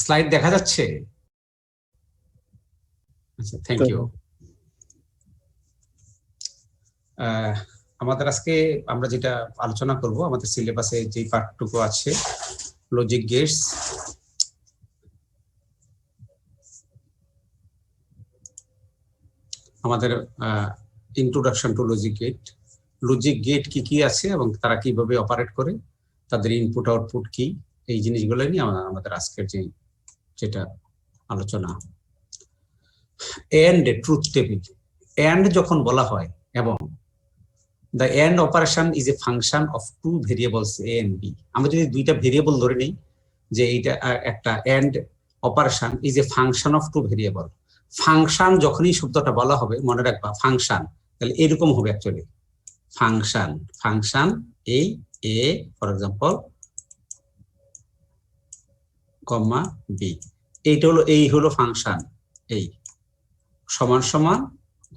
Slide দেখা যাচ্ছে? আচ্ছা, থ্যাংক ইউ। আমাদের আজকে আমরা যেটা আলোচনা করব, আমাদের সিলেবাসে যে পার্টটুকু আছে লজিক গেটস, আমাদের introduction to logic gate, logic gate কি কি আছে এবং তারা কিভাবে অপারেট করে, তাদের ইনপুট আউটপুট কি, এই জিনিসগুলো নিয়ে আমাদের আজকের যেটা আলোচনা। এন্ড ট্রুথ টেবিল, এন্ড যখন বলা হয় এবং the AND operation is a function of two variables a and b, আমরা যদি দুইটা ভেরিয়েবল ধরে নেই যে এইটা একটা AND operation is a function of two variable, function যখনই শব্দটা বলা হবে মনে রাখবা ফাংশন, তাহলে এরকম হবে অ্যাকচুয়ালি ফাংশন এই a for example comma b, এইটা হলো এই হলো ফাংশন এই সমান সমান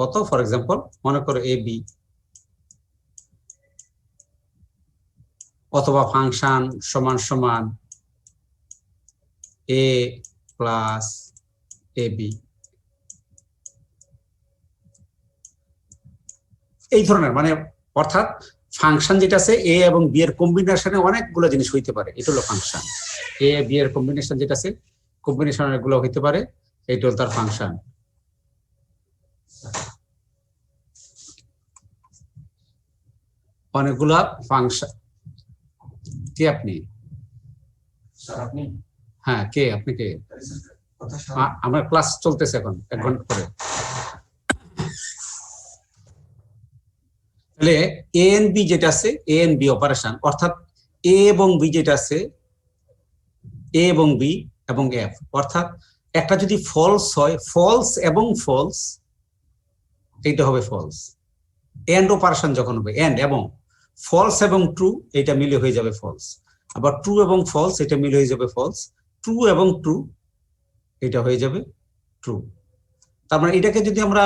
কত, ফর এক্সাম্পল মনে করো a b, অথবা ফাংশন সমান সমান a প্লাস ab, এই ধরনের মানে অর্থাৎ ফাংশন যেটা আছে a এবং b এর কম্বিনেশনে অনেকগুলো জিনিস হইতে পারে, এটা হলো ফাংশন। a b এর কম্বিনেশন যেটা আছে কম্বিনেশন এগুলো হইতে পারে, এইটা হলো তার ফাংশন। অনেকগুলা ফাংশন। কে আপনি? হ্যাঁ, কে আপনি? কে? আমার ক্লাস চলতেছে এখন 1 ঘন্টা পরে। তাহলে এ এন্ড বি যেটা আছে এ এন্ড বি অপারেশন, অর্থাৎ এ এবং বি যেটা আছে এ এবং বি এবং এফ, অর্থাৎ একটা যদি ফলস হয় ফলস এবং ফলস, এইটা হবে ফলস। এন্ড অপারেশন যখন হবে এন্ড এবং ফলস এবং ট্রু, এটা মিলে হয়ে যাবে ফলস। আবার ট্রু এবং ফলস এটা মিলে হয়ে যাবে ফলস। ট্রু এবং ট্রু এটা হয়ে যাবে ট্রু। তার মানে এটাকে যদি আমরা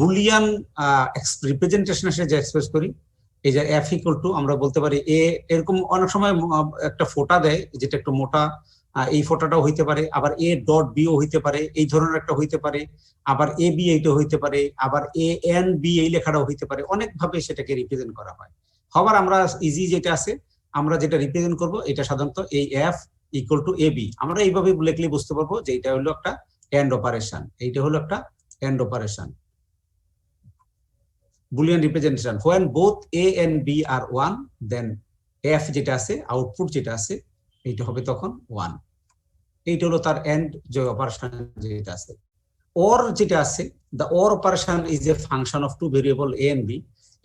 বুলিয়ান রিপ্রেজেন্টেশন হিসেবে এক্সপ্রেস করি, এই যে এফ ইকুয়াল টু আমরা বলতে পারি এ, এরকম অনেক সময় একটা ফোঁটা দেয় যেটা একটু মোটা, এই ফোঁটাটাও হইতে পারে, আবার এ ডট বিও হইতে পারে, এই ধরনের একটা হইতে পারে, আবার এ বি এইটা হইতে পারে, আবার এ এন বি এই লেখাটাও হইতে পারে, অনেক ভাবে সেটাকে রিপ্রেজেন্ট করা হয়। আবার আমরা ইজি যেটা আছে আমরা যেটা রিপ্রেজেন্ট করব এটা সাধারণত এই f equal to a b, আমরা এইভাবে লিখলে বুঝতে পারবো যে এটা হলো একটা এন্ড অপারেশন, এইটা হলো একটা and operation. Boolean representation when both a and b are 1, then f যেটা আছে আউটপুট যেটা আছে এইটা হবে তখন 1, এইটা হলো তার এন্ড যে অপারেশন যেটা আছে। or যেটা আছে the or operation is a function of two variable a and b,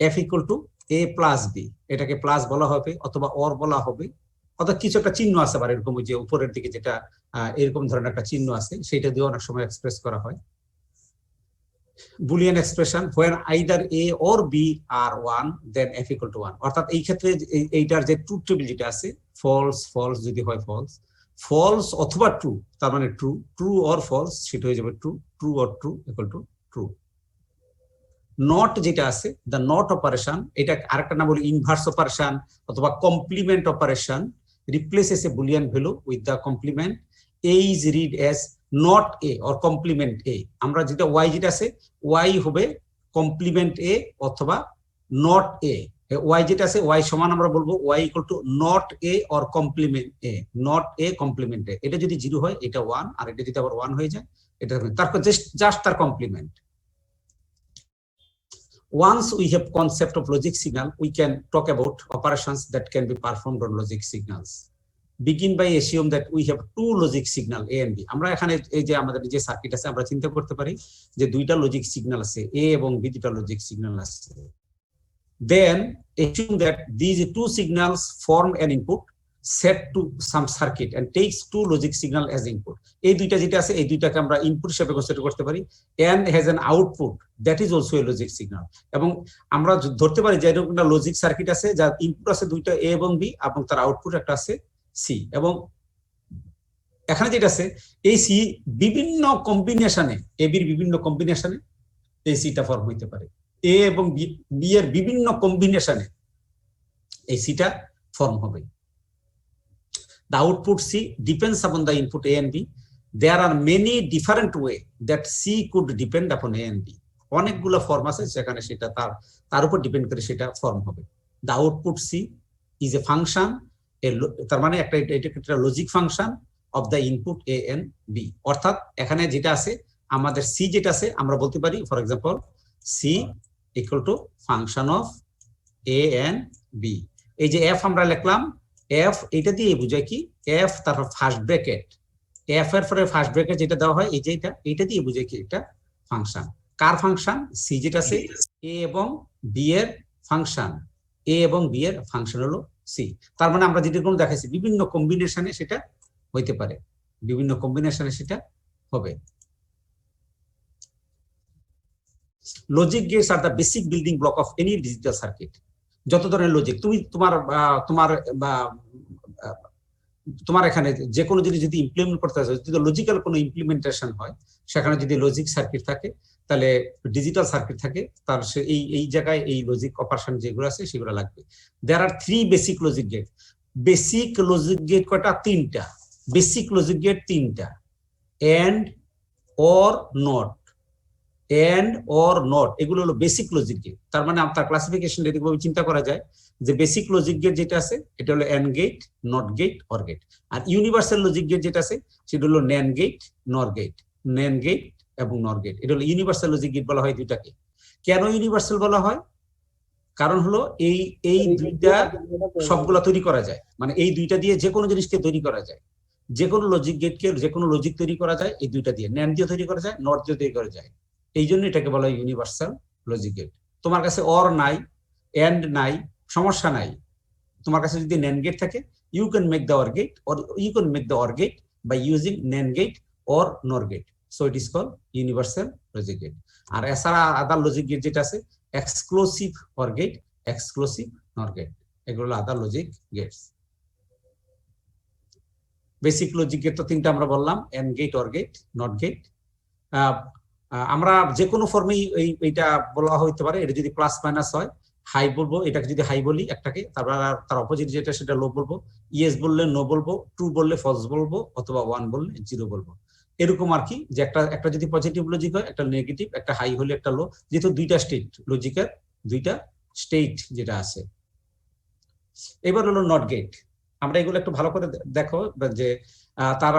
f equal to a plus b, এটাকে প্লাস বলা হবে অথবা or বলা হবে, অর্থাৎ কিছু একটা চিহ্ন আছে আবার এরকম যে উপরের দিকে যেটা এরকম ধরনের একটা চিহ্ন আছে সেটা দিয়ে অনেক সময় এক্সপ্রেস করা হয়। Boolean expression when either a or b are 1, then f equal to 1, অর্থাৎ এই ক্ষেত্রে এইটার যে ট্রুথ টেবিল যেটা আছে ফলস ফলস যদি হয় ফলস, ফলস অথবা ট্রু, তার মানে ট্রু, ট্রু অর ফলস সেটা হয়ে যাবে true, true or true equal to true. Not যেটা আছে দ্য নট অপারেশন, এটা আরেকটা নাম বলি ইনভার্স অপারেশন অথবা complement operation, replaces a Boolean value with the complement, a is read as not a or complement a, আমরা যেটা y যেটা আছে y হবে কমপ্লিমেন্ট a অথবা not a, y যেটা আছে y সমান আমরা বলবো y equal to not a or complement a, not a complement a, এটা যদি 0 হয় এটা 1, আর এটা যদি আবার 1 হয়ে যায় এটা তারপর জাস্ট তার complement. Once we have concept of logic signal, we can talk about operations that can be performed on logic signals. Begin by assume that we have two logic signal a and b, আমরা এখানে এই যে আমাদের যে circuit আছে আমরা চিন্তা করতে পারি যে দুইটা লজিক সিগন্যাল আছে a এবং b, দুইটা লজিক সিগন্যাল আছে। Then assume that these two signals form an input set to some circuit and takes two logic signal as input, এই দুইটা যেটা আছে এই দুইটাকে আমরা ইনপুট হিসেবে কনসিডার করতে পারি and has an output that is also a logic signal, এবং আমরা ধরতে পারি যে এরকম একটা লজিক সার্কিট আছে যার ইনপুট আছে দুইটা a এবং b এবং তার আউটপুট একটা আছে সি, এবং এখানে যেটা আছে এই সি বিভিন্ন কম্বিনেশনে এ বির বিভিন্ন কম্বিনেশনে এই সিটা ফর্ম হইতে পারে, এ এবং বি এর বিভিন্ন কম্বিনেশনে এই সিটা ফর্ম হবে। The output C depends upon the input A and B. There are many different way that C could depend upon A and B. অনেকগুলো ফর্ম আছে যেখানে সেটা তার উপর ডিপেন্ড করে সেটা ফর্ম হবে। The output C is a function, তার মানে একটা logic function of the input A and B। অর্থাৎ এখানে যেটা আছে আমাদের C যেটা আছে আমরা বলতে পারি for example C equal to function of A and B। এই যে F আমরা লিখলাম, F এটা দিয়ে বোঝায় কি, F তারপর ফার্স্ট ব্র্যাকেট, F এর পরে ফার্স্ট ব্র্যাকেট যেটা দেওয়া হয় এই যে এটা দিয়ে বোঝায় কি, এটা ফাংশন। কার ফাংশন? C যেটা আছে A এবং B এর ফাংশন, A এবং B এর ফাংশন হলো C। তার মানে আমরা যেটা কোনো দেখাইছি বিভিন্ন কম্বিনেশনে সেটা হইতে পারে, বিভিন্ন কম্বিনেশনে সেটা হবে। Logic gates are the basic building block of any digital circuit. যত ধরনের লজিক তুমি তোমার এখানে যে কোনো জিনিস যদি ইমপ্লিমেন্ট করতে হয়, যদি লজিক্যাল কোনো ইমপ্লিমেন্টেশন হয়, সেখানে যদি লজিক সার্কিট থাকে তাহলে ডিজিটাল সার্কিট থাকে, তার এই জায়গায় এই লজিক অপারেশন যেগুলো আছে সেগুলো লাগবে। There are 3 basic logic gate. Basic logic gate কয়টা? 3টা। বেসিক লজিক গেট 3টা, and, or, not. And, or, not এগুলো হলো বেসিক লজিক গেট। তার মানে আপনার ক্লাসিফিকেশন এরকমভাবে চিন্তা করা যায় যে বেসিক লজিক গেট যেটা আছে এটা হলো and gate, not gate, or gate. আর ইউনিভার্সাল লজিক গেট যেটা আছে সেটা হলো nand gate, nor gate. Nand gate এবং নর গেট, এটা হলো ইউনিভার্সাল লজিক গেট বলা হয় দুইটাকে। কেন ইউনিভার্সাল বলা হয়? কারণ হলো এই দুইটা সবগুলা তৈরি করা যায়, মানে এই দুইটা দিয়ে যে কোনো জিনিসকে তৈরি করা যায়, যে কোনো লজিক গেটকে যে কোনো লজিক তৈরি করা যায় এই দুইটা দিয়ে, ন্যান্ড দিয়ে তৈরি করা যায়, নট দিয়ে তৈরি করা যায়। এই জন্য এটাকে বলা হয় ইউনিভার্সাল লজিক গেট। তোমার কাছে অর নাই, এন্ড নাই, সমস্যা নাই। তোমার কাছে যদি ন্যান্ড গেট থাকে, you can make the OR gate, or you can make the OR gate by using NAND gate or NOR gate. So it is called universal logic gate. আর এছাড়া আদার লজিক গেট যেটা আছে exclusive or gate, exclusive NOR gate, এগুলো other logic gates. Basic logic gate তো 3টা আমরা বললাম, AND gate, or gate, not gate. আমরা যে কোনো ফর্মেই এইটা বলা হইতে পারে। এটা যদি প্লাস মাইনাস হয়, হাই বলবো, এটাকে যদি হাই বলি একটাকে, তারপর তার অপোজিট যেটা সেটা লো বলবো। ইয়েস বললে নো বলবো, ট্রু বললে ফলস বলবো, অথবা 1 বললে 0 বলবো। এরকম আর কি, যে একটা যদি পজিটিভ লজিক হয়, একটা নেগেটিভ, একটা হাই হলে একটা লো, যেহেতু দুইটা স্টেট লজিকের, দুইটা স্টেট যেটা আছে। এবার হলো নট গেট। আমরা এগুলো একটু ভালো করে দেখো যে তার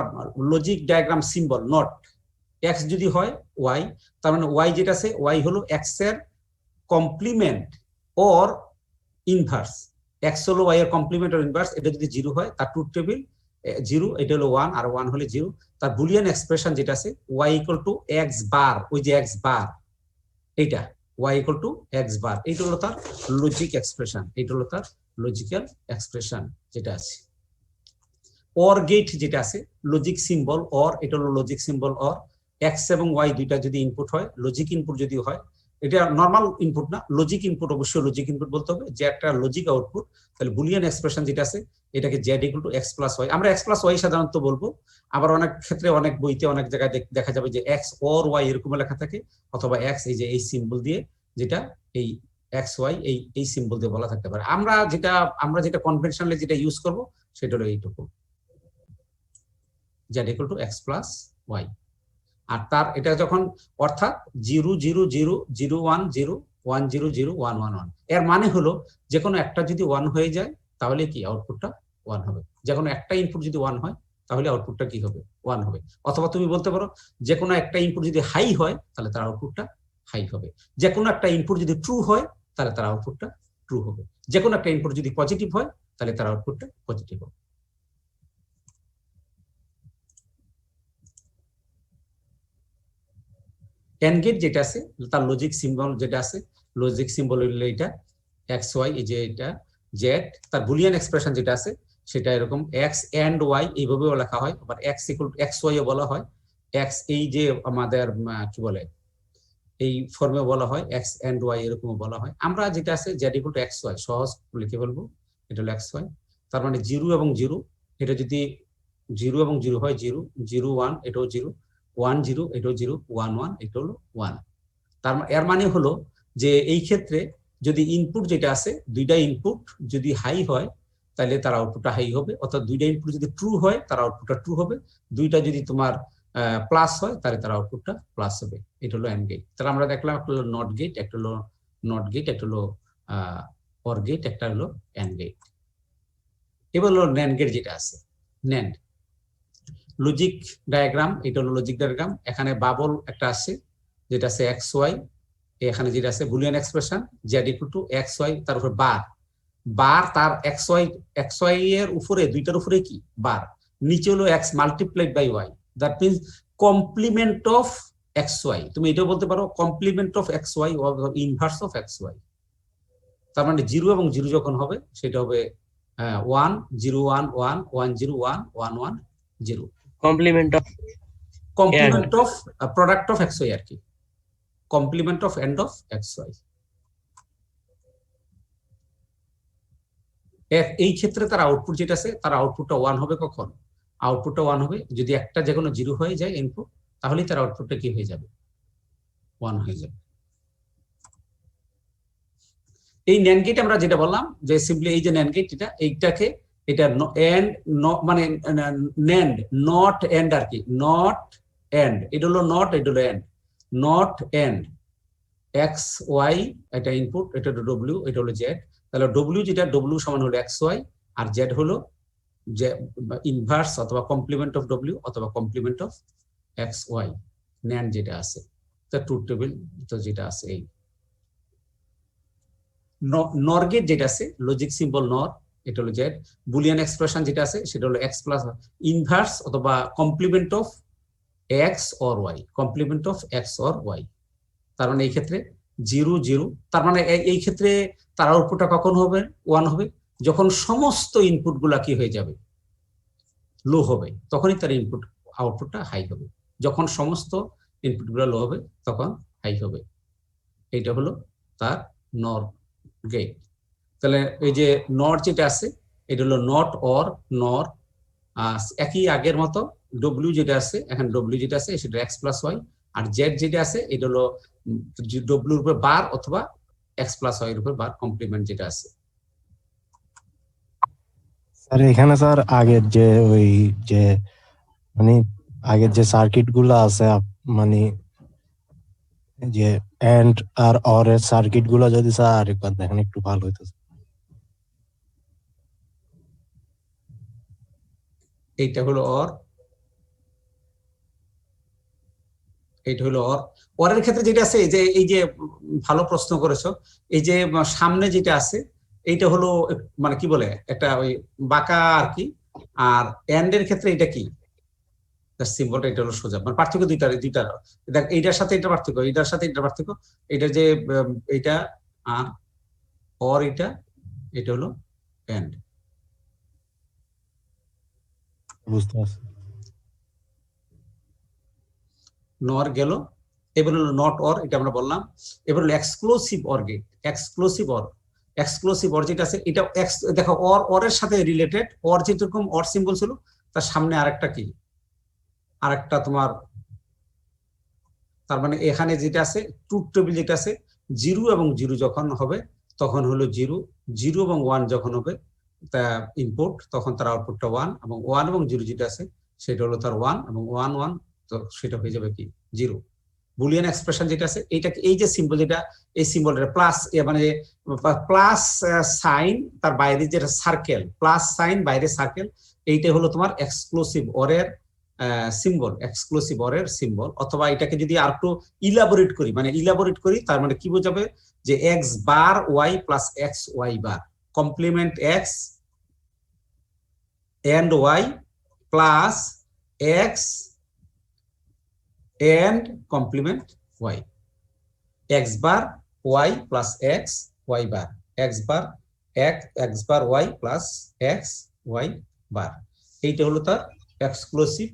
logic diagram symbol not, x যদি হয় ওয়াই, তার মানে ওয়াই যেটা আছে ওয়াই হলো এক্স এর কমপ্লিমেন্ট অর ইনভার্স। এক্স হলো ওয়াই এর কমপ্লিমেন্ট অর ইনভার্স। এটা যদি 0 হয় তার ট্রুথ টেবিল 0, এটা হলো 1, আর 1 হলে 0। তার বুলিয়ান এক্সপ্রেশন যেটা আছে Y equal to x bar, ওই যে এক্স বার, এইটা Y equal to x bar, এইটা হলো তার লজিক এক্সপ্রেশন, এইটা হলো তার লজিক্যাল এক্সপ্রেশন যেটা আছে। অর গেট যেটা আছে লজিক সিম্বল অর, এটা হলো লজিক সিম্বল অর। এক্স এবং ওয়াই দুইটা যদি ইনপুট হয়, লজিক ইনপুট যদি হয়, এটা নর্মাল ইনপুট না, লজিক ইনপুট, অবশ্যই লজিক ইনপুট বলতে হবে, যে একটা লজিক আউটপুট। তাহলে বুলিয়ান এক্সপ্রেশন যেটা আছে এটাকে z equal to x plus y, আমরা এক্স প্লাস ওয়াই সাধারণত বলবো। আবার অনেক ক্ষেত্রে অনেক বইতে অনেক জায়গায় দেখা যাবে যে এক্স অর ওয়াই এরকম লেখা থাকে, অথবা এক্স এই যে এই সিম্বল দিয়ে, যেটা এই এক্স ওয়াই এই সিম্বল দিয়ে বলা থাকতে পারে। আমরা যেটা কনভেনশনালি যেটা ইউজ করব সেটা হলো এইটুকু, Z equal to x plus Y. আর তার এটা যখন অর্থাৎ 0 0 0 0 1 0 1 0 0 1 1 1, এর মানে হলো যে কোনো একটা যদি 1 হয়ে যায় তাহলে কি আউটপুটটা 1 হবে। যে কোনো একটা ইনপুট যদি 1 হয় তাহলে আউটপুটটা কি হবে? 1 হবে। অথবা তুমি বলতে পারো যে কোনো একটা ইনপুট যদি হাই হয় তাহলে তার আউটপুটটা হাই হবে। যে কোনো একটা ইনপুট যদি ট্রু হয় তাহলে তার আউটপুটটা ট্রু হবে। যে কোনো একটা ইনপুট যদি পজিটিভ হয় তাহলে তার আউটপুটটা পজিটিভ হবে। এন্ড গেট যেটা আছে তার লজিক সিম্বল যেটা আছে, লজিক সিম্বল হলো এটা এক্স ওয়াই, এই যে এটা জেড। তার বুলিয়ান এক্সপ্রেশন যেটা আছে সেটা এরকম এক্স এন্ড ওয়াই এইভাবেও লেখা হয়, আবার x equal to x YO বলা হয়। এক্স এই যে আমাদের কি বলে এই ফর্মে বলা হয়, এক্স এন্ড ওয়াই এরকমও বলা হয়। আমরা যেটা আছে z equal to x y সহজ লিখে বলবো, এটা হলো এক্স ওয়াই। তার মানে 0 এবং 0, এটা যদি 0 এবং 0 হয় 0 0 1, এটাও 0 1 0, এটাও 0 1 1, এটা হলো 1। তার এর মানে হলো যে এই ক্ষেত্রে যদি ইনপুট যেটা আছে দুইটা ইনপুট যদি হাই হয় তাহলে তার আউটপুটটা হাই হবে, অর্থাৎ দুইটা ইনপুট যদি ট্রু হয় তার আউটপুটটা ট্রু হবে, দুইটা যদি তোমার প্লাস হয় তাহলে তার আউটপুটটা প্লাস হবে। এটা হলো এন্ড গেট। তাহলে আমরা দেখলাম একটা হলো নট গেট, একটা হলো নট গেট, একটা হলো অর গেট, একটা হলো এন্ড গেট। এবার হলো ন্যান্ড গেট যেটা আছে, ন্যান্ড লজিক ডায়াগ্রাম, এটা হলো লজিক ডায়াগ্রাম। এখানে বাবল একটা আছে যেটা আছে এক্স ওয়াই, এখানে যেটা আছে Boolean expression z equal to x y, তার উপর বার, বার তার এক্স ওয়াই এর উপরে দুইটার উপরে কি বার, নিচে হলো x multiplied by y, that means complement of x y. তুমি এটাও বলতে পারো complement of x y or inverse of x y. তার মানে 0 এবং 0 যখন হবে সেটা হবে 1 0 1 1 1 0 1 1 1 0, complement of product of x Y আর কি, complement of AND of x Y. এই ক্ষেত্রে তার আউটপুট যেটা আছে তার আউটপুটটা 1 হবে। কখন আউটপুটটা 1 হবে? যদি একটা যে কোনো 0 হয়ে যায় ইনপুট, তাহলেই তার আউটপুটটা কি হয়ে যাবে? 1 হয়ে যাবে। এই ন্যান্ড গেট আমরা যেটা বললাম যে সিম্পলি এই যে ন্যান্ড গেট, এইটাকে এটা এন্ড মানে ন্যান্ড নট এন্ড আর কি, নট এন্ড, এটা হলো নট, এটা হলো and, not and x y, এটা ইনপুট, এটা হলো ডব্লিউ, এটা হলো জেড। তাহলে ডব্লিউ যেটা, ডব্লিউ সমান হলো এক্স ওয়াই, আর জেড হলো যে ইনভার্স অথবা কমপ্লিমেন্ট অফ ডব্লিউ অথবা complement of x y, nand যেটা আছে। তো ট্রুথ টেবিল তো যেটা আছে এই নর গেট যেটা আছে, লজিক সিম্বল নর, এটা হলো জেড। বুলিয়ান এক্সপ্রেশন যেটা আছে সেটা হলো এক্স প্লাস ইনভার্স অথবা complement of x or y, complement of x or y. তার মানে এই ক্ষেত্রে 0 0, তার মানে এই ক্ষেত্রে তার আউটপুটটা কখন হবে? 1 হবে। যখন সমস্ত ইনপুট গুলা কি হয়ে যাবে? লো হবে, তখনই তার ইনপুট আউটপুটটা হাই হবে। যখন সমস্ত ইনপুট গুলা লো হবে তখন হাই হবে। এইটা হলো তার নর গেট। তাহলে এই যে নর যেটা আছে এটা হলো নট অর নর, একই আগের মতো ডব্লিউ যেটা আছে, এখন ডব্লিউ যেটা আছে সেটা এক্স প্লাস ওয়াই, আর জেড যেটা আছে এটা হলো ডব্লিউর উপর বার অথবা এক্স প্লাস ওয়াই এর উপর বার, কমপ্লিমেন্ট যেটা আছে। স্যার এখানে স্যার আগের যে ওই যে মানে আগের যে সার্কিট গুলো আছে মানে যে এন্ড আর অর এর সার্কিট গুলো যদি স্যার আরেকবার দেখেন একটু ভালো হতো। এইটা হলো অর, এইটা হলো অর। অরের ক্ষেত্রে যেটা আছে এই যে ভালো প্রশ্ন করেছো, এই যে সামনে যেটা আছে এইটা হলো মানে কি বলে একটা ওই বাঁকা আর কি, আর এন্ড এর ক্ষেত্রে এটা কি সিম্বলটা, এটা হলো সোজা। মানে পার্থক্য দুইটা দেখ, এইটার সাথে এটা পার্থক্য, এইটার সাথে এটা পার্থক্য, এটা যে এইটা আর অর, এটা হলো এন্ড। বুঝতে পারছি। নর গেল, এবার হলো নট অর, এটা আমরা বললাম। এবার হলো exclusive or gate, exclusive or যেটা আছে এটা দেখো অর এর সাথে রিলেটেড, অর যেরকম অর সিম্বল ছিল তার সামনে আরেকটা কি, আরেকটা তোমার, তার মানে এখানে যেটা আছে ট্রুথ টেবিল যেটা আছে 0 এবং 0 যখন হবে তখন হলো 0, 0 এবং 1 যখন হবে তা ইনপুট, তখন তার আউটপুটটা 1, এবং 1 এবং 0 যেটা আছে সেটা হলো তার 1 এবং 1 1, তো সেটা হয়ে যাবে কি 0। বুলিয়ান এক্সপ্রেশন যেটা আছে এইটা, এই যে সিম্বল যেটা, এই সিম্বলটা প্লাস মানে প্লাস সাইন, তার বাইরে যেটা সার্কেল, প্লাস সাইন বাইরে সার্কেল, এইটা হলো তোমার এক্সক্লুসিভ অরের সিম্বল, এক্সক্লুসিভ অরের সিম্বল। অথবা এটাকে যদি আর একটু ইলাবোরেট করি তার মানে কি বোঝাবে যে x bar y plus x Y bar, complement x and y plus x and complement y, x bar y plus x y bar, x bar y plus x y bar, এইটা হলো তার exclusive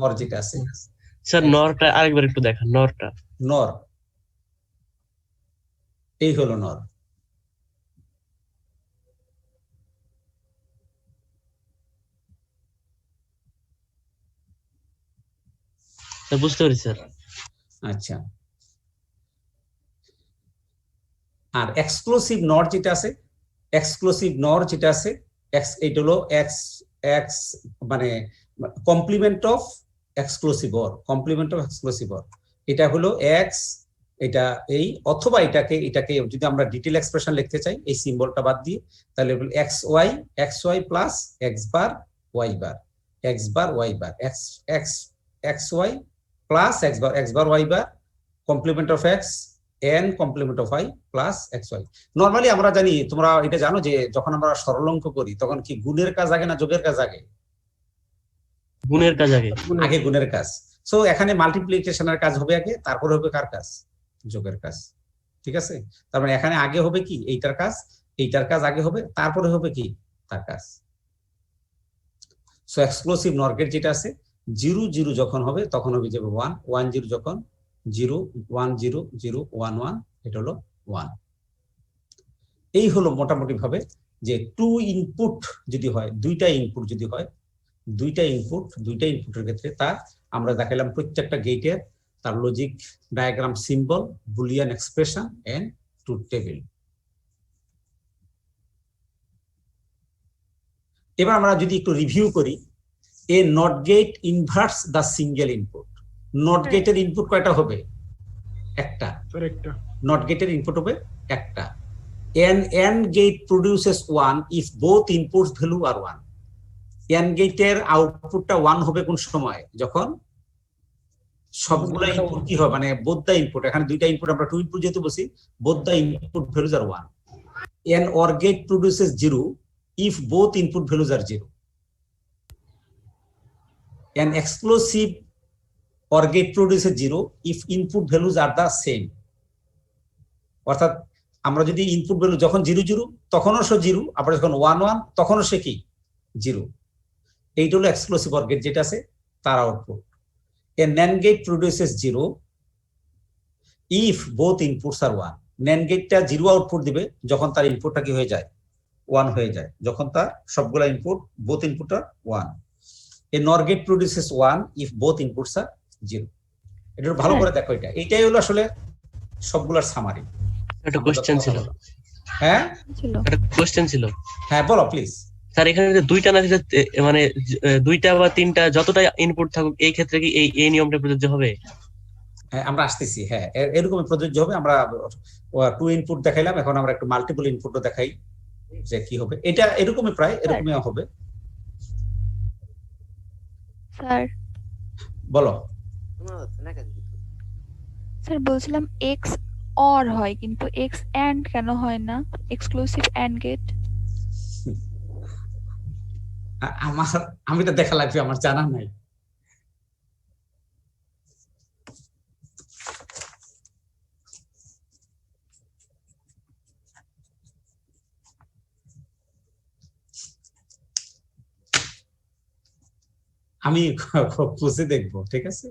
or যেটা আছে। Sir নরটা আরেকবার একটু দেখান, নরটা। নর, এই হলো নর। বুঝতে পারি স্যার। আচ্ছা, আর এক্সক্লুসিভ নর যেটা আছে, এক্সক্লুসিভ নর যেটা আছে এক্স, এইটা হলো এক্স এক্স মানে complement of exclusive or, complement of exclusive or, এটা হলো এক্স, এটা এই, অথবা এটাকে যদি আমরা ডিটেল এক্সপ্রেশন লিখতে চাই এই সিম্বলটা বাদ দিয়ে, তাহলে X Y plus X bar Y bar, X bar Y bar, X X X Y plus X bar Y bar, complement of X and complement of Y plus x Y. Normally আমরা জানি, তোমরা এটা জানো যে যখন আমরা সরল অঙ্ক করি তখন কি গুণের কাজ আগে না যোগের কাজ আগে? গুণের কাজ আগে। আগে গুণের কাজ। সো এখানে মাল্টিপ্লিকেশনের কাজ হবে আগে, তারপরে হবে কার কাজ? যোগের কাজ। ঠিক আছে, তার মানে এখানে আগে হবে কি এইটার কাজ আগে হবে, তারপরে হবে কি তার কাজ। সো এক্সক্লুসিভ নর গেট যেটা আছে 0 0 যখন হবে তখন হবে যাবে 1 1 0 যখন 0 1 0 0 1 1, এটা হলো 1। এই হলো মোটামুটি ভাবে যে টু ইনপুট যদি হয়, দুইটা ইনপুটের ক্ষেত্রে তা আমরা দেখাইলাম প্রত্যেকটা গেটের তার logic diagram, symbol, Boolean expression and truth table. এবার আমরা যদি একটু রিভিউ করি, a NOT gate inverts the single input. NOT গেটের ইনপুট কয়টা হবে? একটা। নট গেটের ইনপুট হবে একটা। an AND gate produces 1 if both inputs value are 1. AND গেটের আউটপুটটা 1 হবে কোন সময়? যখন সবগুলা ইনপুট কি হয়, মানে both the input, এখানে দুইটা ইনপুট, আমরা টু ইনপুট যেহেতু বলছি, both the input values are 1. an OR gate produces 0 if both input values are 0. An exclusive OR gate produces 0 if input values are the same. অর্থাৎ আমরা যদি input value যখন 0 0 তখনও সে 0, আবার যখন 1 1 তখনও সে কি 0। এইটা হলো এক্সক্লুসিভ OR গেট যেটা আছে তার output. A NAND gate produces 0 if both inputs are 1। NAND গেটটা 0 আউটপুট দিবে যখন তার ইনপুটটা কি হয়ে যায় 1 হয়ে যায়, যখন তার সবগুলা ইনপুট বোথ ইনপুটটা 1। A NOR gate produces 1 if both inputs are 0। এটা ভালো করে দেখো, এটাই হলো আসলে সবগুলার সামারি। একটা কোশ্চেন ছিল। হ্যাঁ একটা কোশ্চেন ছিল। হ্যাঁ বলো প্লিজ। স্যার এখানে যে দুইটা না মানে দুইটা বা তিনটা যতটা ইনপুট থাকুক এই ক্ষেত্রে কি এই নিয়মটা প্রযোজ্য হবে? হ্যাঁ আমরা আসতেছি, হ্যাঁ এরকমই প্রযোজ্য হবে। আমরা টু ইনপুট দেখাইলাম, এখন আমরা একটু মাল্টিপল ইনপুটও দেখাই যে কি হবে। এটা এরকমই প্রায় এরকমই হবে। স্যার বলো। স্যার বলছিলাম এক্স অর হয় কিন্তু এক্স এন্ড কেন হয় না? Exclusive and gate. আমি তো দেখা লাগবে, আমার জানা নাই। আমি খুঁজে দেখবো, ঠিক আছে?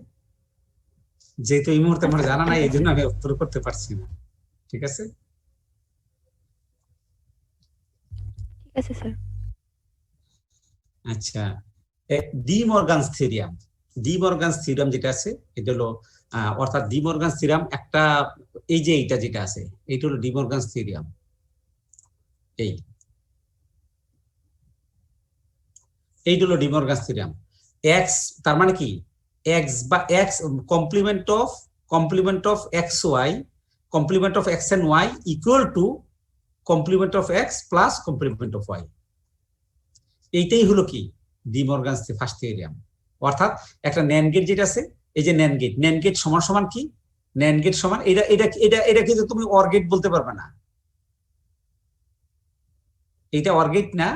যেহেতু এই মুহূর্তে আমার জানা নাই এই জন্য আমি উত্তর করতে পারছি না, ঠিক আছে? ঠিক আছে স্যার। আচ্ছা, ডি মর্গানস থিওরাম যেটা আছে এটা হলো অর্থাৎ ডি মর্গানস থিওরাম একটা, এই যে এইটা যেটা আছে এইটা হলো ডি মর্গানস থিওরাম। এইটা হলো ডি মর্গানস থিওরাম। এক্স তার মানে কি এক্স বা X complement of x Y, complement of X and Y equal to complement of X plus complement of Y. এইটাই হলো কি ডি মর্গানস ফার্স্ট থিওরাম। অর্থাৎ একটা NAND গেট যেটা আছে, এই যে NAND গেট সমান সমান কি, NAND গেট সমান এটা কিন্তু তুমি OR গেট বলতে পারবে না, এইটা OR গেট না।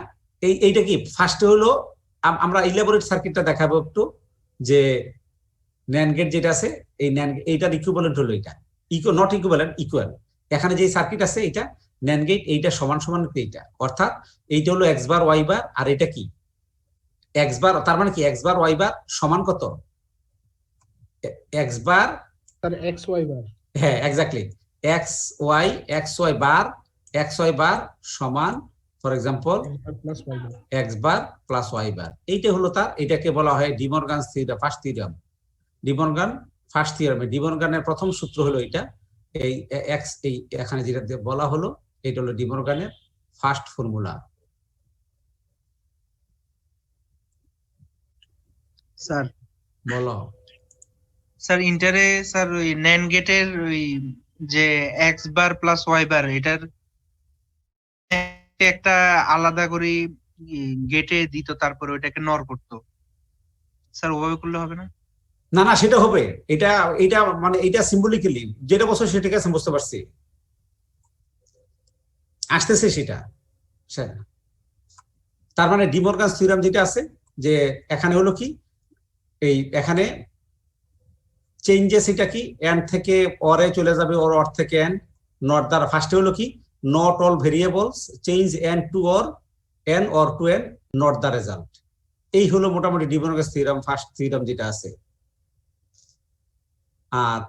এইটা কি ফার্স্টে হলো, আমরা ইলাবোরেট সার্কিটটা দেখাবো একটু, যে NAND গেট যেটা আছে এই এইটার ইকুইভ্যালেন্ট হলো এটা, নট ইকুইভ্যালেন্ট, ইকুয়াল। এখানে যে সার্কিট আছে এটা NAND গেট, এইটা সমান সমান এইটা, অর্থাৎ এইটা হলো এক্স বার ওয়াই বার, আর এটা কি এক্স বার, তার মানে কি এক্স বার ওয়াই বার সমান কত এক্স বার তার এক্স ওয়াই বার। হ্যাঁ এক্স্যাক্টলি, এক্স ওয়াই বার সমান for example X bar plus Y bar. এইটা হলো তার, এটাকে বলা হয় De Morgan's theorem first theorem. De Morgan first থিওরামে ডি মর্গানের প্রথম সূত্র হলো এটা, এই এক্স এই এখানে যেটা বলা হলো এটা হলো ডি মর্গানের ফার্স্ট ফর্মুলা। স্যার বলো। স্যার ইন্টারে স্যার ওই ন্যান্ড গেটের ওই যে এক্স বার প্লাস ওয়াই বার এটার একটা আলাদা করে গেটে দিত, তারপরে ওইটাকে নর করতো। স্যার ওভাবে করলে হবে না? না না, সেটা হবে। এটা এটা মানে এটা সিম্বলিক্যালি যেটা বলছো সেটাকে আমি বুঝতে পারছি, আসতেছে সেটা। তার মানে ডি মর্গানস থিওরাম যেটা আছে যে এখানে হলো কি, এই এখানে চেঞ্জেস এটা কি এন্ড থেকে অরে চলে যাবে, অর থেকে এন্ড, নট দ্বারা ফার্স্টে হলো কি NOT all variables change AND to OR AND OR to AND NOT the result. এই হলো মোটামুটি De Morgan's theorem, first theorem যেটা আছে। আর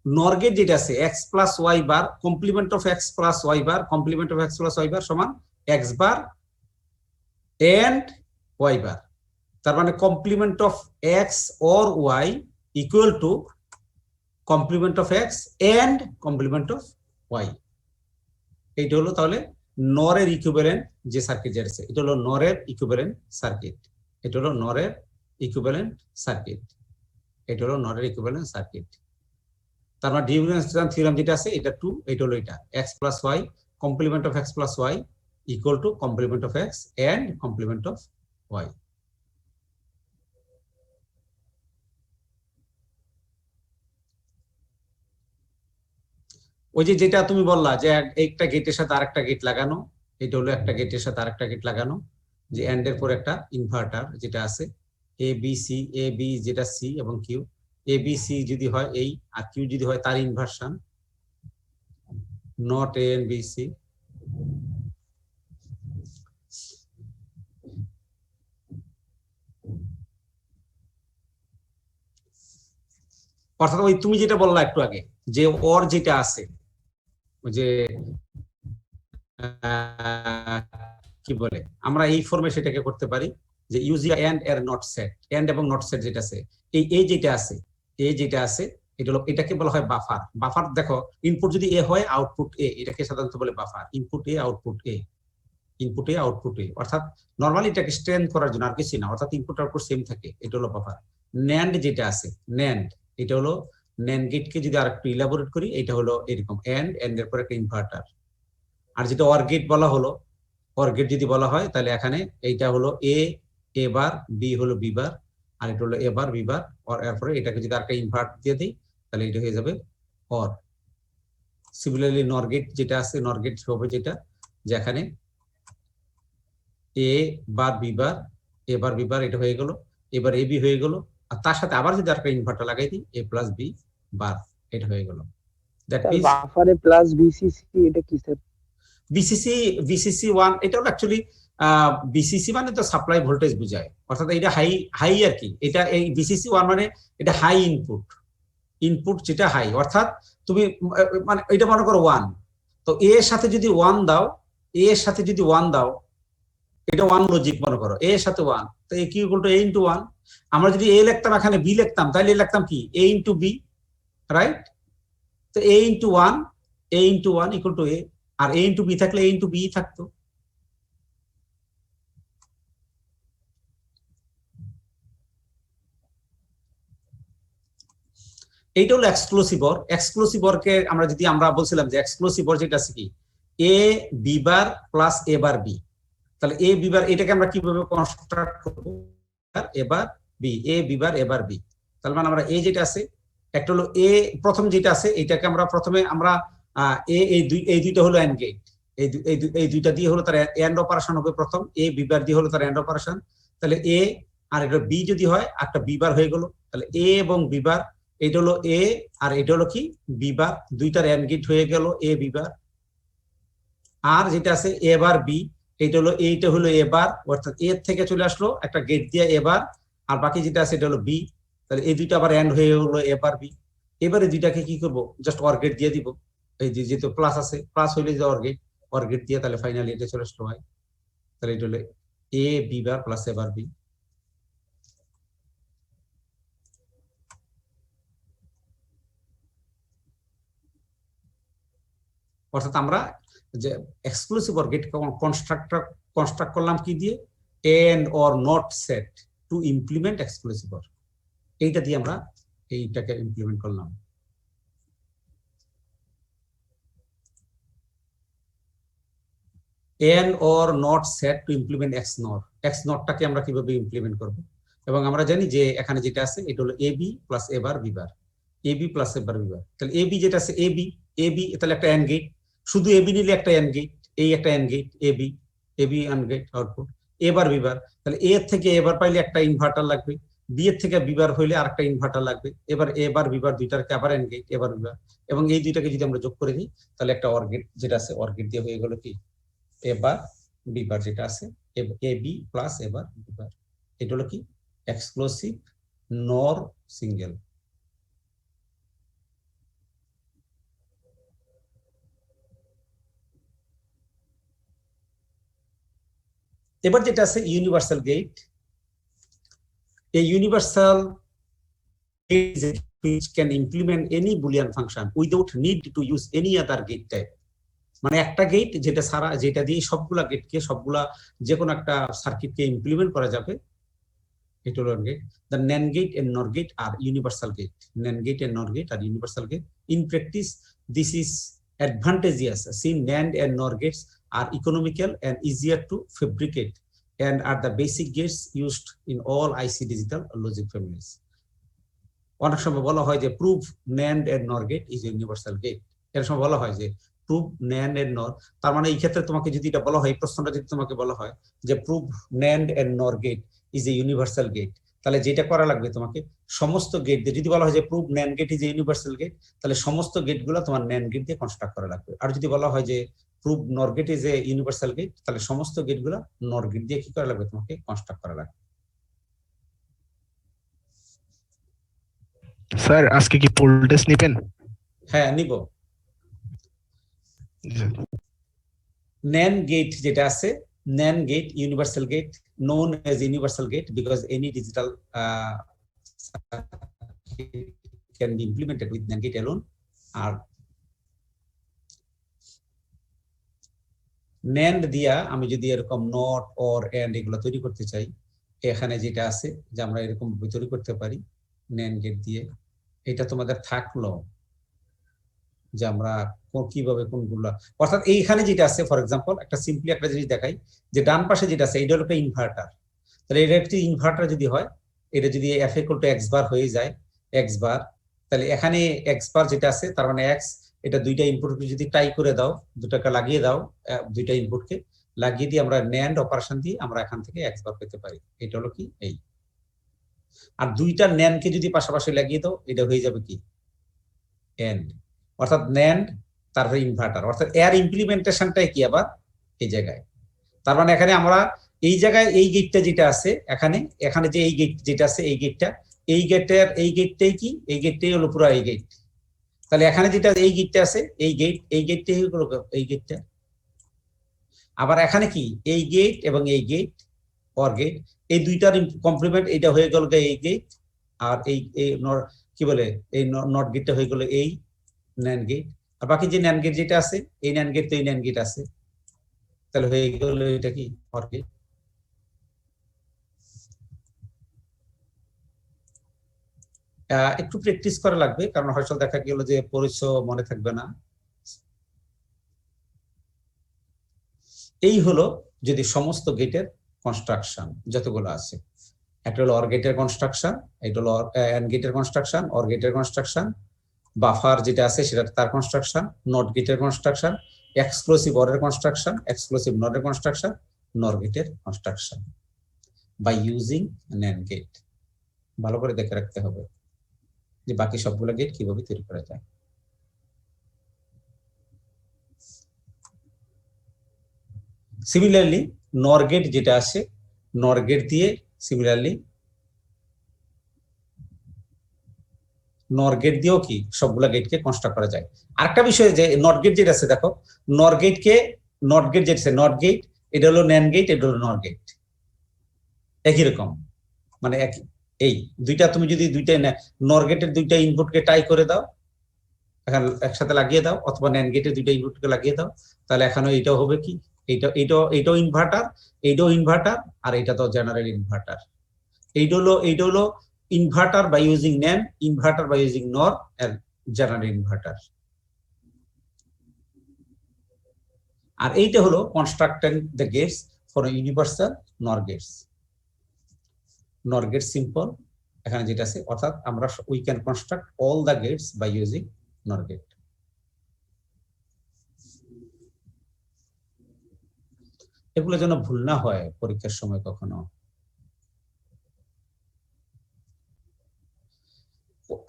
নর গেট যেটা আছে X plus Y bar complement of X plus Y bar, complement of X plus Y bar সমান X bar AND Y bar. তার মানে complement of x or Y equal to complement of X and complement of Y. এইটা হলো তাহলে নরের equivalent যে circuit যেটা আছে, এটা হলো নরের ইকুইভ্যালেন্ট সার্কিট। এটা হলো নরের ইকুইভ্যালেন্ট সার্কিট। এটা হলো নরের ইকুইভ্যালেন্ট সার্কিট। তার মানে ডি মর্গানস থিওরাম যেটা আছে এটা 2, এটা হলো এটা X plus Y complement of X plus Y equal to complement of X and complement of Y. ওই যে যেটা তুমি বললা যে একটা গেটের সাথে আরেকটা গেট লাগানো, এটা হলো একটা গেটের সাথে আরেকটা গেট লাগানো, যে এন্ড এর পর একটা ইনভার্টার যেটা আছে A B C, A B যেটা সি এবং কিউ, এ বি সি যদি হয় এই আর কিউ যদি হয় তার inversion, not A and B C. অর্থাৎ ওই তুমি যেটা বললা একটু আগে যে ওর যেটা আছে যে কি বলে আমরা এই ফর্মে সেটাকে করতে পারি যে ইউজ এন্ড এর নট সেট, এন্ড এবং নট সেট যেটা আছে এই যেটা আছে, এই যেটা আছে এটা হলো, এটাকে বলা হয় বাফার। বাফার দেখো ইনপুট যদি এ হয় আউটপুট এ, এটাকে সাধারণত বলে বাফার। ইনপুট এ আউটপুট এ, ইনপুট এ আউটপুট এ, অর্থাৎ নরমালি এটাকে স্ট্রেন্থ করার জন্য আর কিছু না, অর্থাৎ ইনপুট আউটপুট সেম থাকে, এটা হলো বাফার। ন্যান্ড যেটা আছে ন্যান্ড, এটা হলো ন্যান্ড গেটকে যদি আর একটু ইলাবোরেট করি এটা হলো এরকম এন্ড এর পর একটা ইনভার্টার। আর যেটা অর গেট বলা হলো, অর গেট যদি বলা হয় তাহলে এখানে এইটা হলো এ বার, বি হলো বি বার, আর এটা হলো এ বার বি বার, অর এরপরে এটাকে যদি আরেকটা ইনভার্ট দিয়ে দিই তাহলে এটা হয়ে যাবে অর। সিমিলারলি নর গেট যেটা আছে, নর গেট হবে যেটা যেখানে এ বার বি বার, এ বার বি বার এটা হয়ে গেল, এবার এ বি হয়ে গেল, আর তার সাথে আবার যদি আরেকটা ইনভার্টার লাগাই দিই এ প্লাস বি বার, এটা হয়ে গেল। দ্যাট মিন্স বাফারে প্লাস বিসিসি এটা কি স্যার? বিসিসি 1 এটা হলো অ্যাকচুয়ালি বিসিসি মানে তো সাপ্লাই ভোল্টেজ বোঝায়, অর্থাৎ এটা হাই আর কি। এটা এই বিসিসি 1 মানে এটা হাই ইনপুট, ইনপুট যেটা হাই, অর্থাৎ তুমি মানে এটা মনে করো 1, তো এ এর সাথে যদি 1 দাও, এ এর সাথে যদি 1 দাও, এটা 1 লজিক মনে করো, এ এর সাথে 1, তো এ কি ইকুয়াল টু এ ইনটু 1। আমরা যদি এ লিখতাম এখানে বি লিখতাম তাহলে লিখতাম কি এ ইনটু বি, রাইট? তো A into 1, A into 1 equal to A, আর এ ইনটু বি থাকলে এ ইনটু বি থাকতো। এইটা হলো এক্সক্লুসিভ অর। এক্সক্লুসিভ অরকে আমরা যদি আমরা বলছিলাম যে এক্সক্লুসিভ অর যেটা আছে কি A B bar plus A bar B, তাহলে এ বি বার এটাকে আমরা কিভাবে কনস্ট্রাক্ট করব, এবার বি, এ বি বার এবার বি। তাহলে মানে আমরা এ যেটা আছে একটা হলো এ, প্রথম যেটা আছে এটাকে আমরা প্রথমে আমরা এই দুইটা হলো এন্ড গেট, এই দুইটা দিয়ে হলো তার এন্ড অপারেশন হবে প্রথম, এ বি বার দিয়ে হলো তার এন্ড অপারেশন, তাহলে এ আর এটা বি যদি হয় একটা বি বার হয়ে গেল, তাহলে এ এবং বি বার, এটা হলো এ আর এটা হলো কি বি বার, দুইটার এন্ড গেট হয়ে গেল এ বি বার। আর যেটা আছে এ বার বি, এইটা হলো এ বার, অর্থাৎ এর থেকে চলে আসলো একটা গেট দিয়ে এ বার, আর বাকি যেটা আছে এটা হলো বি, তাহলে এই দুইটা আবার এন্ড হয়ে হলো এ বার বি। এবারে দুইটাকে কি করব, জাস্ট অর গেট দিয়ে দিব, এই যে যেহেতু প্লাস আছে প্লাস হইলে যে অর গেট দিয়ে তাহলে ফাইনালি এটা চলে আসলো হয়, তাহলে এটা হলো A B bar plus A bar B. অর্থাৎ আমরা যে এক্সক্লুসিভ অর গেট কনস্ট্রাক্ট করলাম কি দিয়ে, and or not set to implement exclusive OR এইটা দিয়ে আমরা এইটাকে ইমপ্লিমেন্ট করলাম and or not set to implement XNOR XNOR-টাকে আমরা কিভাবে ইমপ্লিমেন্ট করব এবং আমরা জানি যে এখানে যেটা আছে এটা হলো AB plus A bar B bar AB plus A bar B bar তাহলে AB যেটা আছে AB তাহলে একটা AND গেট শুধু AB নিলে একটা AND গেট এই একটা AND gate AB AND gate output A bar B bar তাহলে A এর থেকে A বার পাইলে একটা ইনভার্টার লাগবে B এর থেকে B বার হইলে আরেকটা ইনভার্টার লাগবে এবার A বার B বার দুইটারকে আবার AND gate A bar B bar এবং এই দুইটাকে যদি আমরা যোগ করে দিই তাহলে একটা OR গেট যেটা আছে OR গেট দিয়ে হয়ে গেল কি A বার B বার যেটা আছে AB plus A bar B বার এটা হলো কি এক্সক্লুসিভ নর সিঙ্গেল এবার যেটা আছে ইউনিভার্সাল গেট এই universal gate which can implement any boolean function without need to use any other gate type মানে একটা গেট যেটা সারা যেটা দিয়ে সবগুলা গেটকে সবগুলা যে কোনো একটা সার্কিটকে ইমপ্লিমেন্ট করা যাবে এটা হলো gate the NAND gate and NOR gate are universal gate NAND gate and NOR gate are universal gate in practice this is advantageous since NAND and NOR gates are economical and easier to fabricate and are the basic gates used in all IC digital logic families অনেক সময় বলা হয় যে prove NAND and NOR gate is a universal gate এর সময় বলা হয় যে প্রুভ NAND and NOR তার মানে এই ক্ষেত্রে তোমাকে যদি এটা বলা হয় এই প্রশ্নটা যদি তোমাকে বলা হয় যে prove NAND and NOR gate is a universal gate তাহলে যেটা করা লাগবে তোমাকে সমস্ত গেট দিয়ে যদি বলা হয় যে prove NAND gate is a universal gate তাহলে সমস্ত গেটগুলো তোমার NAND gate দিয়ে কনস্ট্রাক্ট করা লাগবে আর যদি বলা হয় যে prove NOR gate is a universal gate তাহলে সমস্ত গেটগুলো NOR gate দিয়ে কি করা লাগবে তোমাকে কনস্ট্রাক্ট করা লাগবে স্যার আজকে কি পোল টেস্ট নেবেন হ্যাঁ নিব NAND gate যেটা আছে NAND gate universal gate known as universal gate because any digital can be implemented with NAND gate alone R NAND দিয়া আমি যদি এরকম নট অর এন্ড এগুলো তৈরি করতে চাই এখানে যেটা আছে যে আমরা এরকম তৈরি করতে পারি NAND gate দিয়ে এটা তোমাদের থাকলো যে আমরা কিভাবে কোনগুলো অর্থাৎ এইখানে যেটা আছে ফর এক্সাম্পল একটা সিম্পলি একটা জিনিস দেখাই যে ডান পাশে যেটা আছে এটা হলো একটা ইনভার্টার তাহলে এটা একটা ইনভার্টার যদি হয় এটা যদি f = x বার হয়ে যায় x বার তাহলে এখানে x বার যেটা আছে তার মানে x এটা দুইটা ইনপুটকে যদি টাই করে দাও দুটাকে লাগিয়ে দাও দুইটা ইনপুটকে লাগিয়ে দিয়ে আমরা NAND অপারেশন দিয়ে আমরা এখান থেকে x বার পেতে পারি এটা হলো কি এই আর দুইটা NAND কে যদি পাশাপাশি লাগিয়ে দাও এটা হয়ে যাবে কি AND অর্থাৎ NAND তারপরে ইনভার্টার অর্থাৎ এর ইমপ্লিমেন্টেশনটাই কি আবার এই জায়গায় তার মানে এখানে আমরা এই জায়গায় এই গেটটা যেটা আছে এখানে যে এই গেট যেটা আছে এই গেটটাই কি এই গেটটাই হলো পুরো এই গেট তাহলে এখানে যেটা এই গেটটা আছে এই গেটটাই হলো এই গেটটা আবার এখানে কি এই গেট এবং এই গেট অর গেট এই দুইটার কমপ্লিমেন্ট এটা হয়ে গেল এই গেট আর এই কি বলে এই নট গেটটা হয়ে গেল এই NAND গেট আর বাকি যে NAND গেট যেটা আছে এই NAND গেট তো এই NAND গেট আছে তাহলে হয়ে গেল এটা কি অর গেট একটু প্র্যাকটিস করা লাগবে কারণ হয়তো দেখা গেল যে পরিচয় মনে থাকবে না এই হলো যদি সমস্ত গেটের কনস্ট্রাকশন যতগুলো আছে একটা হলো অর গেটের কনস্ট্রাকশন এটা হলো AND গেটের কনস্ট্রাকশন অর গেটের কনস্ট্রাকশন বাফার যেটা আছে সেটা তার কনস্ট্রাকশন নট গেটের কনস্ট্রাকশন এক্সক্লুসিভ অরের কনস্ট্রাকশন এক্সক্লুসিভ নটের কনস্ট্রাকশন নর গেটের construction by using NAND gate ভালো করে দেখে রাখতে হবে যে বাকি সবগুলো গেট কিভাবে তৈরি করা যায় সিমিলারলি নর গেট যেটা আছে নর গেট দিয়ে সিমিলারলি নর গেট দিয়েও কি সবগুলা গেটকে কনস্ট্রাক্ট করা যায় আরেকটা বিষয় যে নট গেট যেটা আছে দেখো নট গেট যেটা আছে নট গেট এটা হলো NAND গেট এটা হলো নর গেট একই রকম মানে এই দুইটা তুমি যদি দুইটা নর গেটের দুইটা ইনপুটকে টাই করে দাও এখন একসাথে লাগিয়ে দাও অথবা NAND গেটের দুইটা ইনপুটকে লাগিয়ে দাও তাহলে এখানে এটাও হবে কি এইটাও ইনভার্টার, এইটাও ইনভার্টার, আর এটা তো জেনারেল ইনভার্টার। এইটা হলো inverter by using NAND, inverter by using NOR, আর জেনারেল ইনভার্টার। আর এইটা হলো constructing the gates for universal NOR gates. NOR gate simple, এখানে যেটা আছে, অর্থাৎ আমরা we can construct all the gates by using NOR gate. এগুলো যেন ভুল না হয় পরীক্ষার সময় কখনো।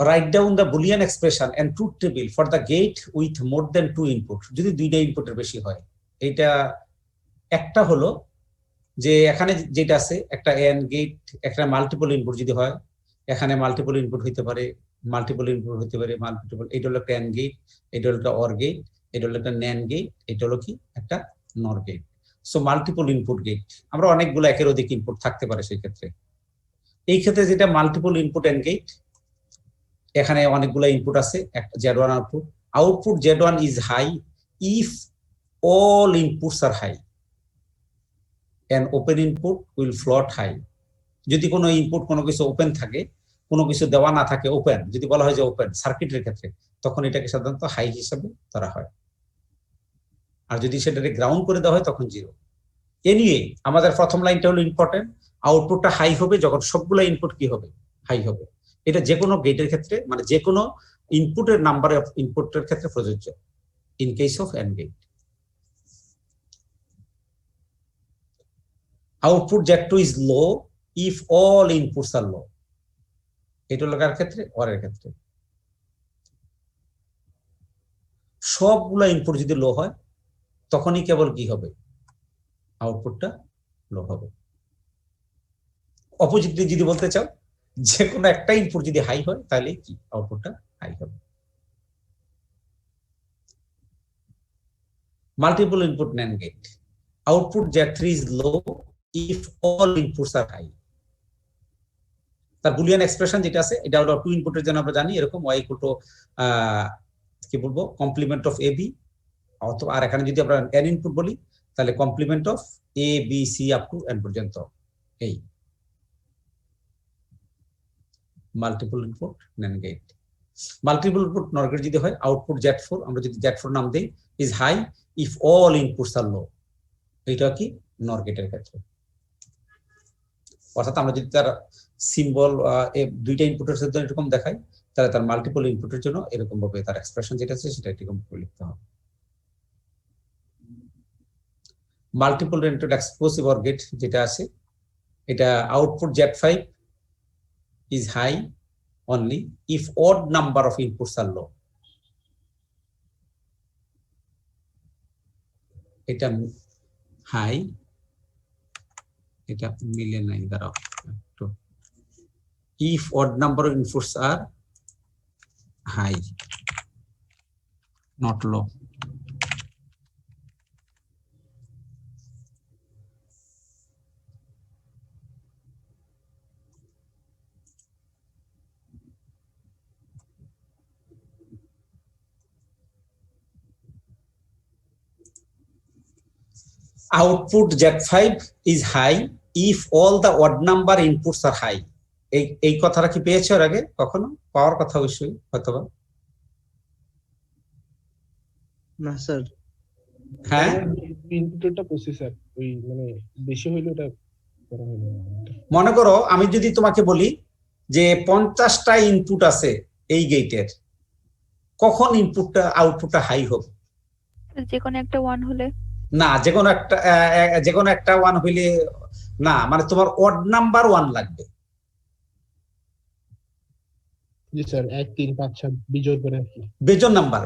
Write down the Boolean expression and truth table for the gate with more than 2 input. যদি দুইটা ইনপুটের বেশি হয়, এটা একটা হলো যে এখানে যেটা আছে একটা AND গেট, একটা মাল্টিপল ইনপুট যদি হয়, এখানে মাল্টিপল ইনপুট হইতে পারে, মাল্টিপল এটা হলো একটা AND গেট, এটা হলো একটা OR গেট, এটা হলো একটা NAND গেট, এটা হলো কি একটা NOR gate. So multiple input gate, আমরা অনেকগুলো একের অধিক ইনপুট থাকতে পারে সেই ক্ষেত্রে। এই ক্ষেত্রে যেটা মাল্টিপল ইনপুট AND গেট, এখানে অনেকগুলো ইনপুট আছে, একটা Z1 output Z1 is high if all inputs are high and open input will float high. যদি কোনো ইনপুট কোনো কিছু ওপেন থাকে, কোনো কিছু দেওয়া না থাকে ওপেন, যদি বলা হয় যে ওপেন সার্কিটের ক্ষেত্রে, তখন এটাকে সাধারণত হাই হিসাবে ধরা হয়। আর যদি সেটাকে গ্রাউন্ড করে দেওয়া হয় তখন জিরো। এনিওয়ে আমাদের প্রথম লাইনটা হলো ইম্পর্টেন্ট, আউটপুটটা হাই হবে যখন সবগুলো ইনপুট কি হবে, হাই হবে। এটা যে কোনো গেটের ক্ষেত্রে, মানে যে কোনো ইনপুটের নাম্বার অফ ইনপুটের ক্ষেত্রে প্রযোজ্য, in case of AND gate. Output Z2 is low if all inputs are low. এটা হলো কার ক্ষেত্রে, OR এর ক্ষেত্রে। সবগুলা ইনপুট যদি লো হয় তখনই কেবল কি হবে, আউটপুটটা লো হবে। অপোজিটলি যদি বলতে চাও, যে কোনো একটা ইনপুট যদি হাই হয় তাহলে কি আউটপুটটা হাই হবে। Multiple input NAND gate, output Z3 is low if all inputs are high. তার বুলিয়ান এক্সপ্রেশন যেটা আছে, এটা হলো টু ইনপুটের জন্য আমরা জানি এরকম y = কি বলবো, কমপ্লিমেন্ট অফ AB, অথবা আর এখানে যদি আমরা n ইনপুট বলি তাহলে complement of A B C up to n পর্যন্ত। এই multiple input NAND gate. Multiple input NOR gate যদি হয়, আউটপুট Z4, আমরা যদি Z4 নাম দেই, is high if all inputs are low. এইটা কি NOR গেটের ক্ষেত্রে। অর্থাৎ আমরা যদি তার সিম্বল দুইটা ইনপুটের জন্য এরকম দেখাই, তাহলে তার মাল্টিপল ইনপুটের জন্য এরকম ভাবে তার এক্সপ্রেশন যেটা আছে সেটা এরকম করে লিখতে হবে। Multiple input exclusive OR gate যেটা আছে, এটা output Z5 is high only if odd number of inputs are low. এটা হাই, এটা মিলে নাই, দাঁড়াও একটু, if odd number of inputs are high not low. Output Z5 is high if all the odd number inputs are high. এই কথাটা কি পেয়েছো এর আগে কখনো? পাওয়ার কথা অবশ্যই অথবা না স্যার। হ্যাঁ, ইনপুটটা প্রসেসর ওই মানে বেশি হইলো এটা করা হলো। মনে করো আমি যদি তোমাকে বলি যে 50টা ইনপুট আছে এই গেটের, কখন ইনপুটটা আউটপুটটা হাই হবে? যে কোনো একটা 1 হলে না, যে কোনো একটা 1 হইলে না, মানে তোমার অড নাম্বার 1 লাগবে। জি স্যার, 1 3 5 6 বিজোড় করে কি বেজন নাম্বার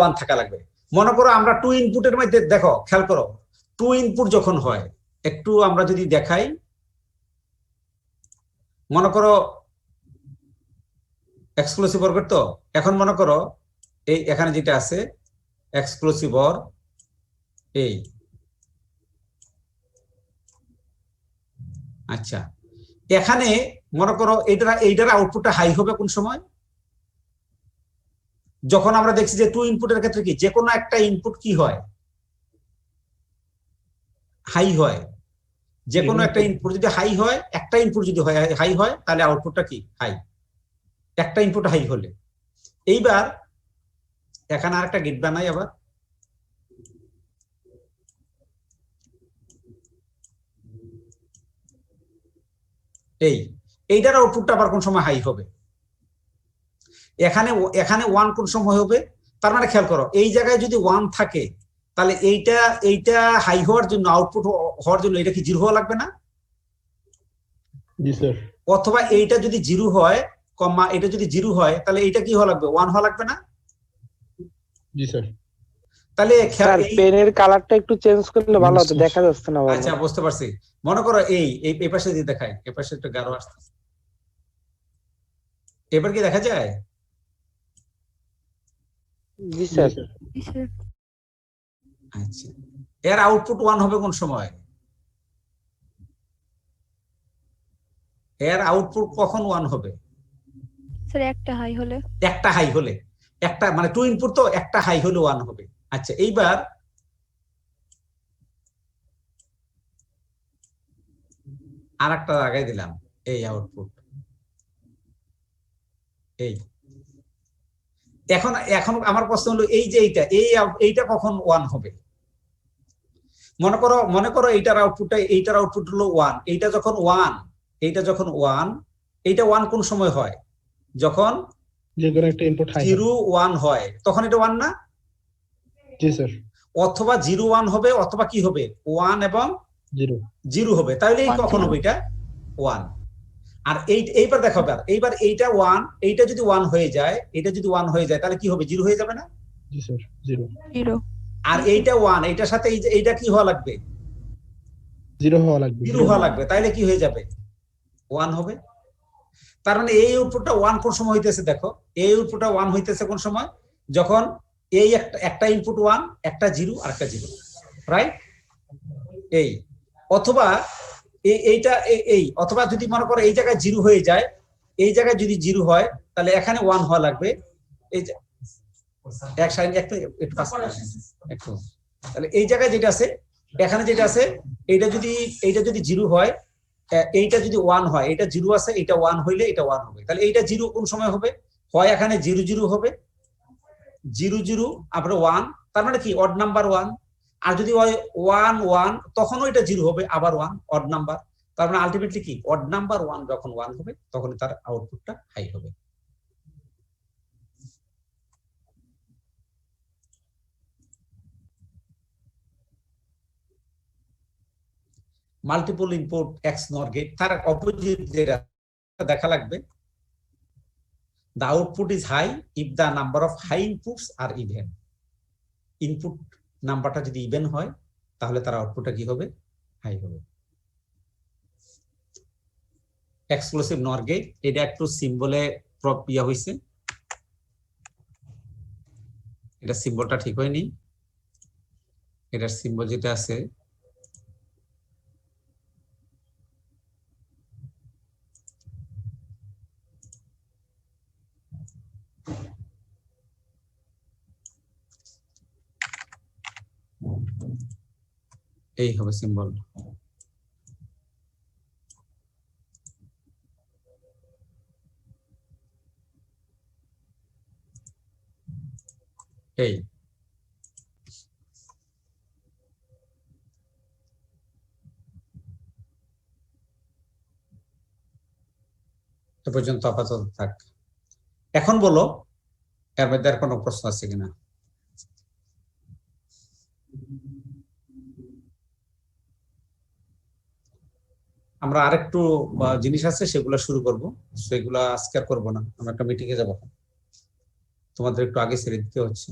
1 থাকা লাগবে। মনে করো আমরা টু ইনপুটের মধ্যে দেখো, খেয়াল করো, টু ইনপুট যখন হয়, একটু আমরা যদি দেখাই, মনে করো এক্সক্লুসিভ OR গেট, তো এখন মনে করো এই এখানে যেটা আছে এক্সক্লুসিভ OR, এই আচ্ছা, এখানে মনে করো এইটার আউটপুটটা হাই হবে কোন সময়? যখন আমরা দেখছি যে টু ইনপুটের ক্ষেত্রে কি যে কোনো একটা ইনপুট কি হয়, হাই হয়, যে কোনো একটা ইনপুট যদি হাই হয়, একটা ইনপুট যদি হাই হয় তাহলে আউটপুটটা কি হাই, একটা ইনপুট হাই হলে। এইবার এখানে আরেকটা গেট বানাই আবার, এইটার আউটপুটটা আবার কোন সময় হাই হবে, এখানে 1 কোন সময় হবে। তার মানে খেয়াল করো, এই জায়গায় যদি 1 থাকে তাহলে এইটা হাই হওয়ার জন্য, আউটপুট হওয়ার জন্য এটা কি 0 হওয়া লাগবে না? জি স্যার। অথবা এইটা যদি 0 হয়, কমা এটা যদি 0 হয় তাহলে এইটা কি হওয়া লাগবে? 1 হওয়া লাগবে না? জি স্যার। তাহলে স্যার পেনের কালারটা একটু চেঞ্জ করলে ভালো হতো, দেখা যাচ্ছে না ভালো। আচ্ছা বুঝতে পারছি। মনে করো এই পাশে যদি দেখাই, এই পাশে একটু গাঢ় আসছে, এবার কি দেখা যায়? জি স্যার। আচ্ছা, এর আউটপুট 1 হবে কোন সময়? এর আউটপুট কখন 1 হবে? স্যার একটা হাই হলে। একটা হাই হলে, একটা মানে 2 ইনপুট তো, একটা হাই হলে 1 হবে। আচ্ছা, এইবার আরেকটা লাগাই দিলাম, এই আউটপুট এই। এখন আমার প্রশ্ন হলো, এই যে এইটা কখন 1 হবে? মনে করো এইটার আউটপুট হলো 1, এইটা যখন 1, এইটা 1 কোন সময় হয়? যখন যে কোনো একটা ইনপুট হাই 0 1 হয়, তখন এটা 1 না? জি স্যার। অথবা 0 1 হবে, অথবা কি হবে 1 এবং 0 হবে। তাহলে এই কখন হবে? এটা 1। আর এইবার দেখো, এইবার এইটা 1, এইটা যদি 1 হয়ে যায়, তাহলে কি হবে? 0 হয়ে যাবে না? জি স্যার। 0। আর এইটা 1, এইটার সাথে এইটা কি হওয়া লাগবে? 0 হওয়া লাগবে। 0 হওয়া লাগবে। তাহলে কি হয়ে যাবে? 1 হবে। তার মানে এই আউটপুটটা 1 কোন সময় হইতেছে? দেখো, এই আউটপুটটা 1 হইতেছে কোন সময়? যখন এই একটা ইনপুট 1, একটা 0 আর একটা 0, রাইট? এই অথবা অথবা যদি মনে করো এই জায়গায় 0 হয়ে যায়, এই জায়গায় যদি 0 হয় তাহলে এখানে 1 হওয়া লাগবে। এই যে একটু তাহলে এই জায়গায় যেটা আছে, এখানে যেটা আছে, এইটা যদি 0 হয়, এইটা যদি 1 হয়, এটা 0 আছে, এটা 1 হইলে এটা 1 হবে। তাহলে এইটা 0 কোন সময় হবে? হয় এখানে 0 0 হবে, 0 0 আবার 1, তার মানে কি অড নাম্বার 1। আর যদি হয় 1 1, তখনও এটা 0 হবে, আবার 1, অড নাম্বার। তার মানে আলটিমেটলি কি অড নাম্বার 1 যখন 1 হবে, তখন তার আউটপুটটা হাই হবে। মাল্টিপল ইনপুট XNOR গেট, তার অপোজিট যেটা দেখা লাগবে, the output is high if the number of high inputs are even. Input নাম্বারটা যদি ইভেন হয় তাহলে তার আউটপুটটা কি হবে? হাই হবে। এক্সক্লুসিভ নর গেট, এটা একটু সিম্বলে ইয়া হয়েছে, এটা সিম্বলটা ঠিক হয়নি। এটার সিম্বল যেটা আছে, এই হবে সিম্বল। এই এ পর্যন্ত আপাতত থাক। এখন বলো এর মধ্যে আর কোনো প্রশ্ন আছে কিনা? আমরা আরেকটু জিনিস আছে, সেগুলো শুরু করব। সেগুলো আজকে আর করবো না, আমরা একটা মিটিং এ যাবো, তোমাদের একটু আগে ছেড়ে দিতে হচ্ছে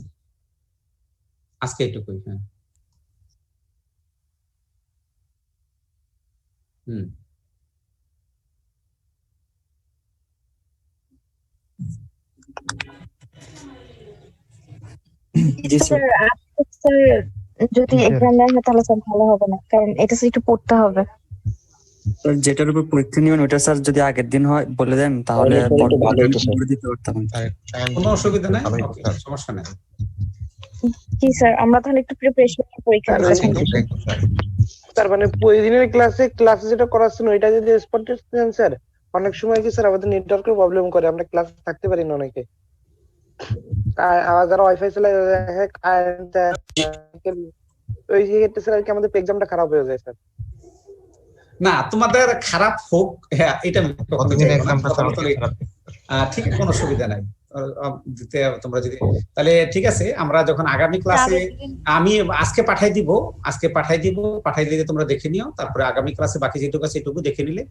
আজকে এইটুকুই। হ্যাঁ, যদি এক্সাম দেওয়া হয় তাহলে স্যার ভালো হবে না, কারণ এটা একটু পড়তে হবে। যেটার উপর পরীক্ষা নেবেন ওইটা স্যার যদি আগের দিন হয় বলে দেন তাহলে দিতে পারতাম। কোনো অসুবিধা নাই, সমস্যা নাই। জি স্যার, আমরা তাহলে একটু প্রিপারেশন পরীক্ষা তার মানে প্রতিদিনের ক্লাসে যেটা করাচ্ছেন ওইটা যদি স্পট টেস্ট দেন স্যার, অনেক সময় কি স্যার আমাদের নেটওয়ার্কের প্রবলেম করে, আমরা ক্লাস থাকতে পারি না অনেকে। আর যারা ওয়াইফাই চালায় ওই ক্ষেত্রে স্যার আর কি আমাদের এক্সামটা খারাপ হয়ে যায় স্যার। না, তোমাদের খারাপ হোক, হ্যাঁ এটা আমি বলতে চাই না। ঠিক কোনো অসুবিধা নাই দিতে, তোমরা যদি তাহলে ঠিক আছে। আমরা যখন আগামী ক্লাসে আমি আজকে পাঠাই দিলে তোমরা দেখে নিও, তারপরে আগামী ক্লাসে বাকি যেটুকু আছে এটুকু দেখে নিলে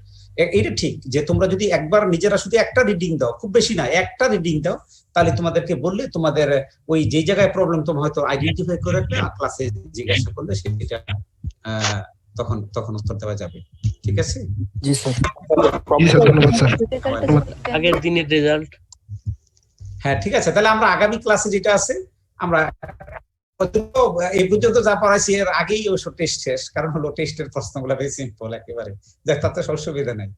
এইটা ঠিক যে তোমরা যদি একবার নিজেরা শুধু একটা রিডিং দাও, খুব বেশি না, একটা রিডিং দাও, তাহলে তোমাদেরকে বললে তোমাদের ওই যে জায়গায় প্রবলেম তোমরা হয়তো আইডেন্টিফাই করে রাখবে, আর ক্লাসে জিজ্ঞাসা করলে সেটা তখন উত্তর দেওয়া যাবে। ঠিক আছে? জি স্যার। ধন্যবাদ স্যার। আগের দিনের রেজাল্ট। হ্যাঁ ঠিক আছে, তাহলে আমরা আগামী ক্লাসে যেটা আছে আমরা এই পর্যন্ত যা পড়াইছি এর আগেই ওই টেস্ট শেষ, কারণ হলো টেস্টের প্রশ্নগুলো ভেরি সিম্পল একেবারে, তাতে অসুবিধা নাই।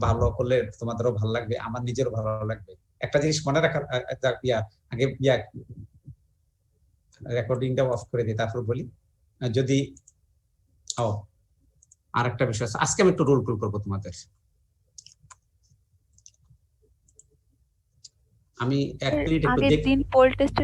ভালো করলে তোমাদেরও ভালো লাগবে, আমার নিজেরও ভালো লাগবে। একটা জিনিস মনে রাখার, আগে রেকর্ডিংটা অফ করে দিই, তারপর বলি। যদি আর একটা বিষয় আছে, আজকে আমি একটু রোল কল করবো তোমাদের। আমি 1 মিনিট একটু আগের দিন পোল টেস্টের